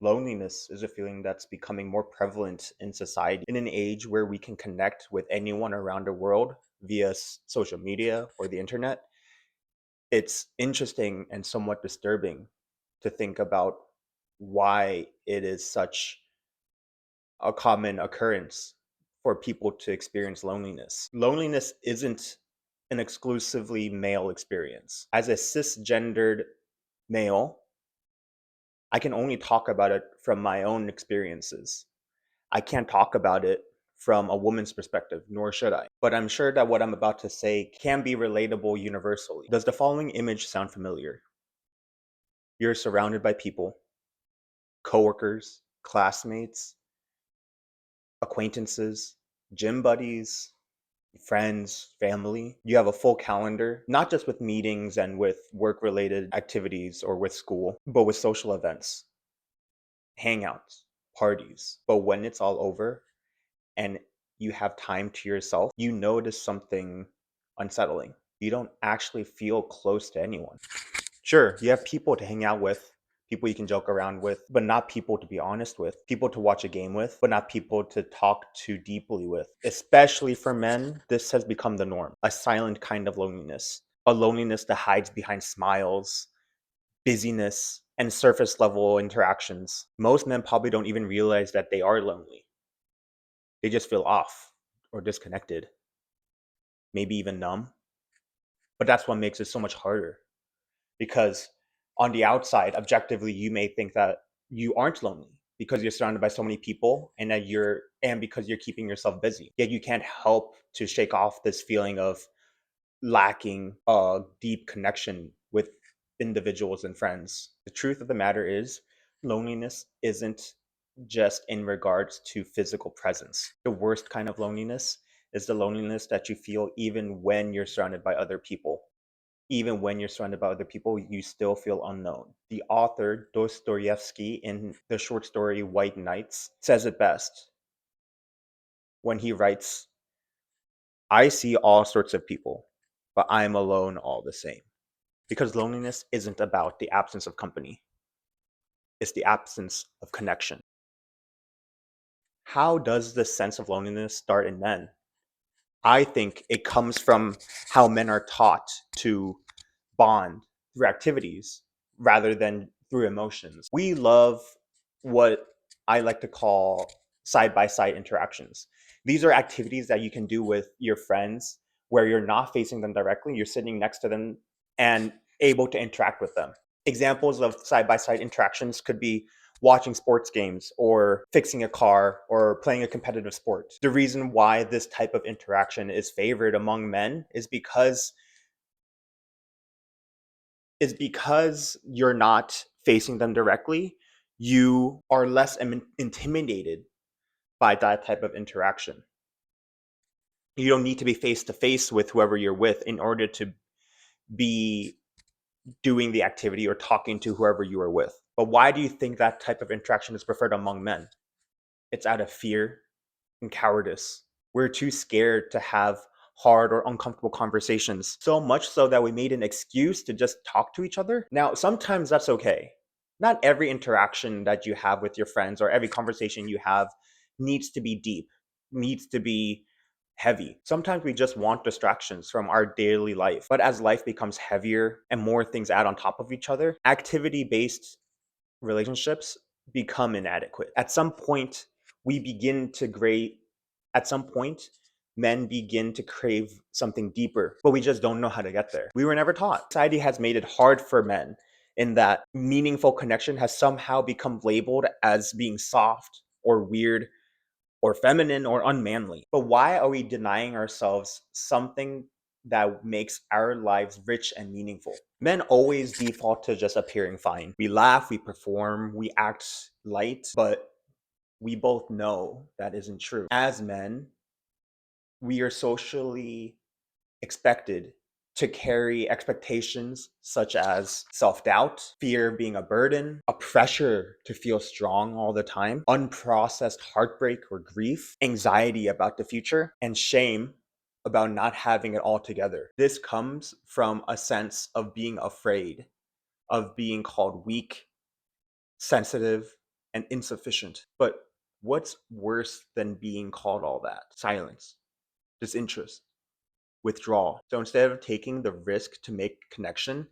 Loneliness is a feeling that's becoming more prevalent in society in an age where we can connect with anyone around the world via social media or the internet. It's interesting and somewhat disturbing to think about why it is such a common occurrence for people to experience loneliness. Loneliness isn't an exclusively male experience. As a cisgendered male, I can only talk about it from my own experiences. I can't talk about it from a woman's perspective, nor should I. But I'm sure that what I'm about to say can be relatable universally. Does the following image sound familiar? You're surrounded by people, coworkers, classmates, acquaintances, gym buddies, friends, family. You have a full calendar, not just with meetings and with work related activities or with school, but with social events, hangouts, parties. But when it's all over, and you have time to yourself, you notice something unsettling. You don't actually feel close to anyone. Sure, you have people to hang out with, people you can joke around with, but not people to be honest with, people to watch a game with, but not people to talk too deeply with. Especially for men, this has become the norm. A silent kind of loneliness, a loneliness that hides behind smiles, busyness, and surface level interactions. Most men probably don't even realize that they are lonely. They just feel off or disconnected, maybe even numb. But that's what makes it so much harder because on the outside, objectively, you may think that you aren't lonely because you're surrounded by so many people and because you're keeping yourself busy. Yet you can't help to shake off this feeling of lacking a deep connection with individuals and friends. The truth of the matter is, loneliness isn't just in regards to physical presence. The worst kind of loneliness is the loneliness that you feel even when you're surrounded by other people. Even when you're surrounded by other people, you still feel unknown. The author Dostoevsky, in the short story White Nights, says it best when he writes, I see all sorts of people, but I'm alone all the same. Because loneliness isn't about the absence of company, it's the absence of connection. How does this sense of loneliness start in men? I think it comes from how men are taught to bond through activities rather than through emotions. We love what I like to call side by side interactions. These are activities that you can do with your friends where you're not facing them directly, you're sitting next to them and able to interact with them. Examples of side by side interactions could be watching sports games or fixing a car or playing a competitive sport. The reason why this type of interaction is favored among men is because you're not facing them directly, you are less intimidated by that type of interaction. You don't need to be face to face with whoever you're with in order to be doing the activity or talking to whoever you are with. But why do you think that type of interaction is preferred among men? It's out of fear and cowardice. We're too scared to have hard or uncomfortable conversations, so much so that we made an excuse to just talk to each other. Now, sometimes that's okay. Not every interaction that you have with your friends or every conversation you have needs to be deep, needs to be heavy. Sometimes we just want distractions from our daily life. But as life becomes heavier and more things add on top of each other, activity based relationships become inadequate. We begin to grade, at some point, men begin to crave something deeper, but we just don't know how to get there. We were never taught. Society has made it hard for men in that meaningful connection has somehow become labeled as being soft or weird or feminine or unmanly. But why are we denying ourselves something that makes our lives rich and meaningful? Men always default to just appearing fine. We laugh, we perform, we act light, but we both know that isn't true. As men, we are socially expected to carry expectations such as self doubt, fear being a burden, a pressure to feel strong all the time, unprocessed heartbreak or grief, anxiety about the future, and shame about not having it all together. This comes from a sense of being afraid of being called weak, sensitive, and insufficient. But what's worse than being called all that? Silence, disinterest, withdrawal. So instead of taking the risk to make connection,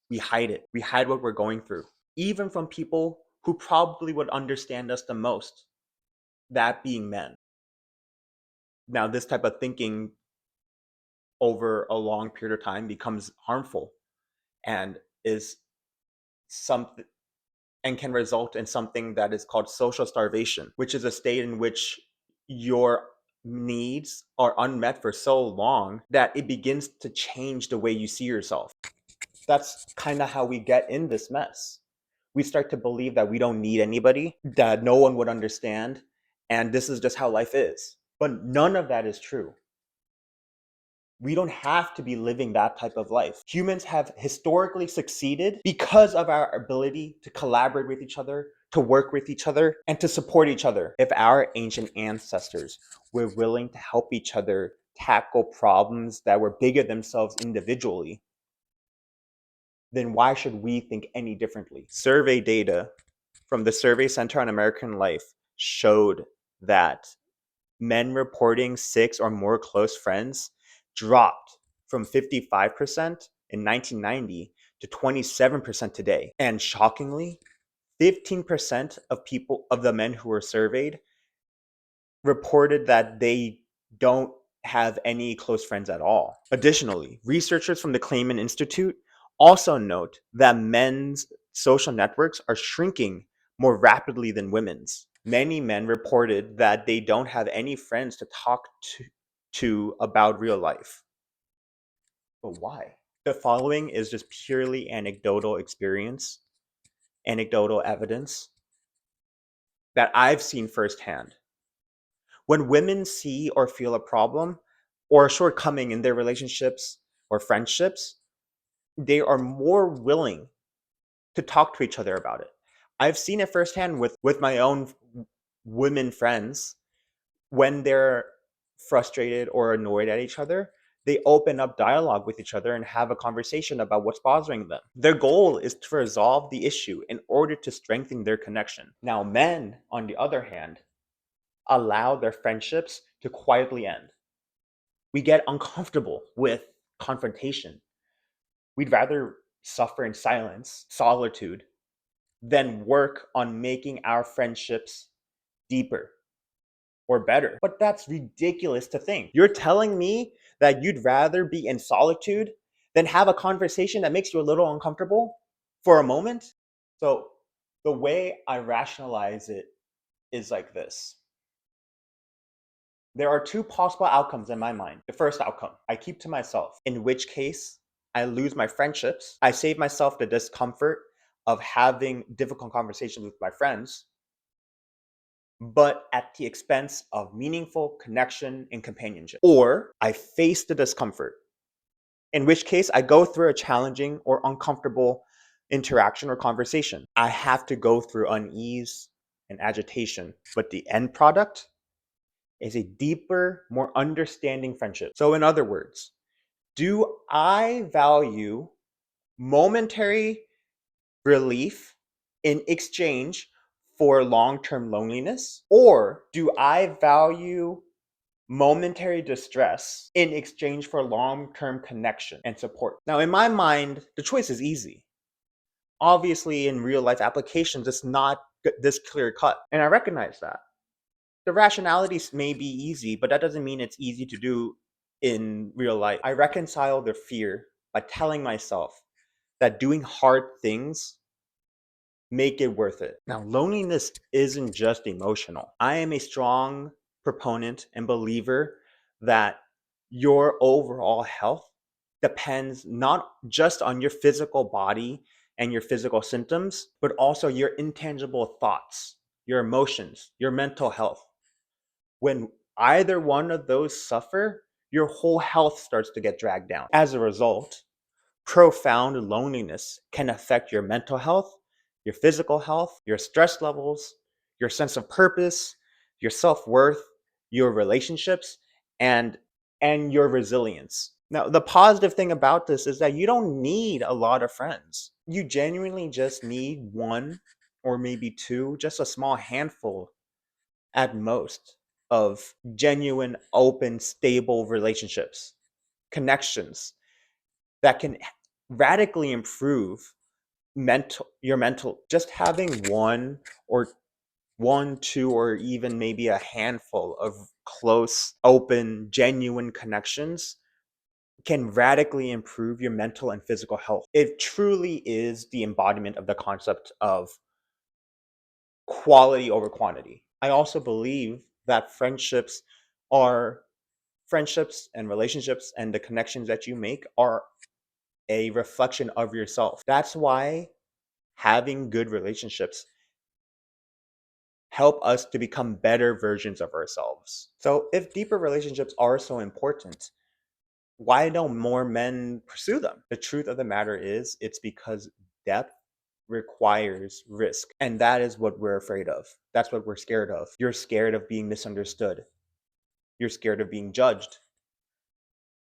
we hide it. We hide what we're going through, even from people who probably would understand us the most, that being men. Now, this type of thinking over a long period of time becomes harmful and is something and can result in something that is called social starvation, which is a state in which your needs are unmet for so long that it begins to change the way you see yourself. That's kind of how we get in this mess. We start to believe that we don't need anybody, that no one would understand, and this is just how life is. But none of that is true. We don't have to be living that type of life. Humans have historically succeeded because of our ability to collaborate with each other, to work with each other, and to support each other. If our ancient ancestors were willing to help each other tackle problems that were bigger themselves individually, then why should we think any differently? Survey data from the Survey Center on American Life showed that men reporting 6 or more close friends dropped from 55% in 1990 to 27% today. And shockingly, 15% of the men who were surveyed reported that they don't have any close friends at all. Additionally, researchers from the Clayman Institute also note that men's social networks are shrinking more rapidly than women's. Many men reported that they don't have any friends to talk to about real life. But why? The following is just purely anecdotal experience, anecdotal evidence that I've seen firsthand. When women see or feel a problem or a shortcoming in their relationships or friendships, they are more willing to talk to each other about it. I've seen it firsthand with my own women friends. When they're frustrated or annoyed at each other, they open up dialogue with each other and have a conversation about what's bothering them. Their goal is to resolve the issue in order to strengthen their connection. Now, men, on the other hand, allow their friendships to quietly end. We get uncomfortable with confrontation. We'd rather suffer in silence, solitude, than work on making our friendships deeper or better. But that's ridiculous to think. You're telling me that you'd rather be in solitude than have a conversation that makes you a little uncomfortable for a moment? So the way I rationalize it is like this. There are two possible outcomes in my mind. The first outcome, I keep to myself, in which case I lose my friendships. I save myself the discomfort of having difficult conversations with my friends, but at the expense of meaningful connection and companionship. Or I face the discomfort, in which case I go through a challenging or uncomfortable interaction or conversation. I have to go through unease and agitation, but the end product is a deeper, more understanding friendship. So, in other words, do I value momentary relief in exchange for long term loneliness? Or do I value momentary distress in exchange for long term connection and support? Now, in my mind, the choice is easy. Obviously, in real life applications, it's not this clear cut. And I recognize that. The rationalities may be easy, but that doesn't mean it's easy to do in real life. I reconcile the fear by telling myself that doing hard things make it worth it. Now, loneliness isn't just emotional. I am a strong proponent and believer that your overall health depends not just on your physical body and your physical symptoms, but also your intangible thoughts, your emotions, your mental health. When either one of those suffer, your whole health starts to get dragged down. As a result, profound loneliness can affect your mental health, your physical health, your stress levels, your sense of purpose, your self-worth, your relationships, and your resilience. Now, the positive thing about this is that you don't need a lot of friends. You genuinely just need one or maybe two, just a small handful at most of genuine, open, stable relationships, connections that can radically improve your mental. Just having one, two, or even maybe a handful of close, open, genuine connections can radically improve your mental and physical health. It truly is the embodiment of the concept of quality over quantity. I also believe that friendships and relationships and the connections that you make are a reflection of yourself. That's why having good relationships help us to become better versions of ourselves. So if deeper relationships are so important, why don't more men pursue them? The truth of the matter is, it's because depth requires risk. And that is what we're afraid of. That's what we're scared of. You're scared of being misunderstood. You're scared of being judged.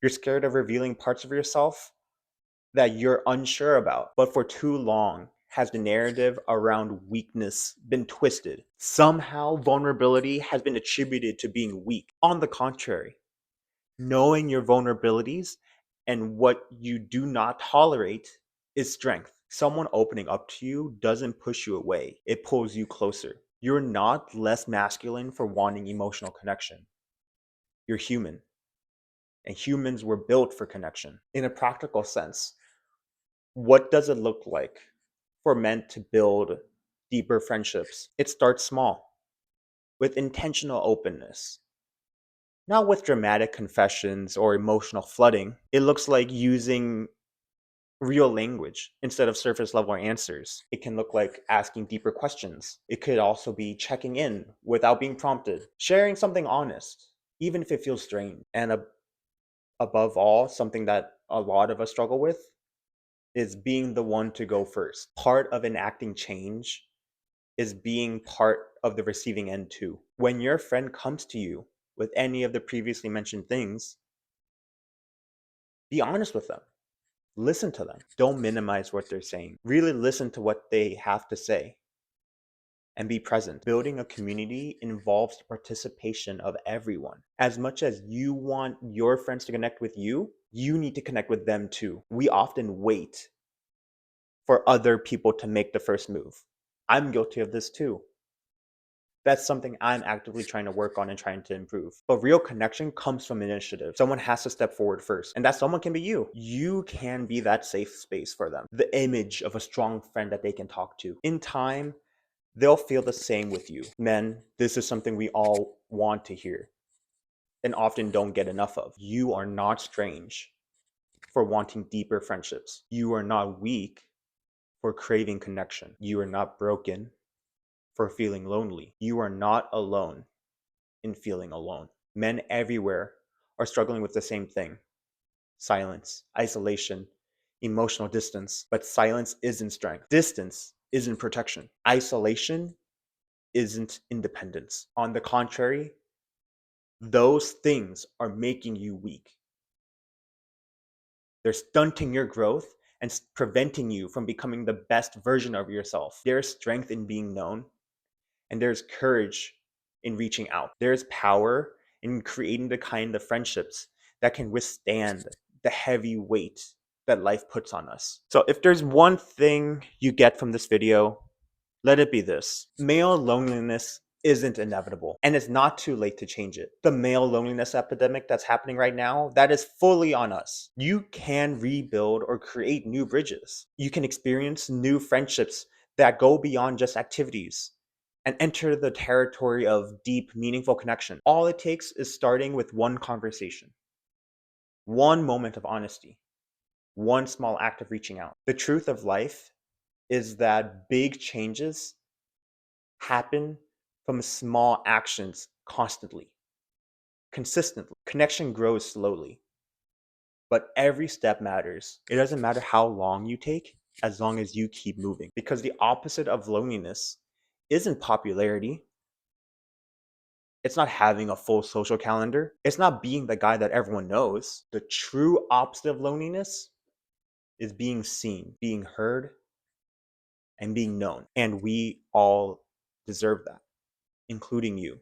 You're scared of revealing parts of yourself that you're unsure about. But for too long, has the narrative around weakness been twisted? Somehow, vulnerability has been attributed to being weak. On the contrary, knowing your vulnerabilities and what you do not tolerate is strength. Someone opening up to you doesn't push you away, it pulls you closer. You're not less masculine for wanting emotional connection. You're human, and humans were built for connection. In a practical sense, what does it look like for men to build deeper friendships? It starts small, with intentional openness, not with dramatic confessions or emotional flooding. It looks like using real language instead of surface level answers. It can look like asking deeper questions. It could also be checking in without being prompted, sharing something honest, even if it feels strange. And above all, something that a lot of us struggle with is being the one to go first. Part of enacting change is being part of the receiving end too. When your friend comes to you with any of the previously mentioned things, be honest with them. Listen to them. Don't minimize what they're saying. Really listen to what they have to say and be present. Building a community involves the participation of everyone. As much as you want your friends to connect with you, you need to connect with them too. We often wait for other people to make the first move. I'm guilty of this too. That's something I'm actively trying to work on and trying to improve. But real connection comes from initiative. Someone has to step forward first, and that someone can be you. You can be that safe space for them, the image of a strong friend that they can talk to. In time, they'll feel the same with you. Men, this is something we all want to hear and often don't get enough of. You are not strange for wanting deeper friendships. You are not weak for craving connection. You are not broken for feeling lonely. You are not alone in feeling alone. Men everywhere are struggling with the same thing: silence, isolation, emotional distance. But silence isn't strength. Distance isn't protection. Isolation isn't independence. On the contrary, those things are making you weak. They're stunting your growth and preventing you from becoming the best version of yourself. There's strength in being known, and there's courage in reaching out. There's power in creating the kind of friendships that can withstand the heavy weight that life puts on us. So if there's one thing you get from this video, let it be this: male loneliness isn't inevitable, and it's not too late to change it. The male loneliness epidemic that's happening right now, that is fully on us. You can rebuild or create new bridges. You can experience new friendships that go beyond just activities and enter the territory of deep, meaningful connection. All it takes is starting with one conversation, one moment of honesty, one small act of reaching out. The truth of life is that big changes happen from small actions constantly, consistently. Connection grows slowly, but every step matters. It doesn't matter how long you take, as long as you keep moving. Because the opposite of loneliness isn't popularity. It's not having a full social calendar. It's not being the guy that everyone knows. The true opposite of loneliness is being seen, being heard, and being known. And we all deserve that, including you.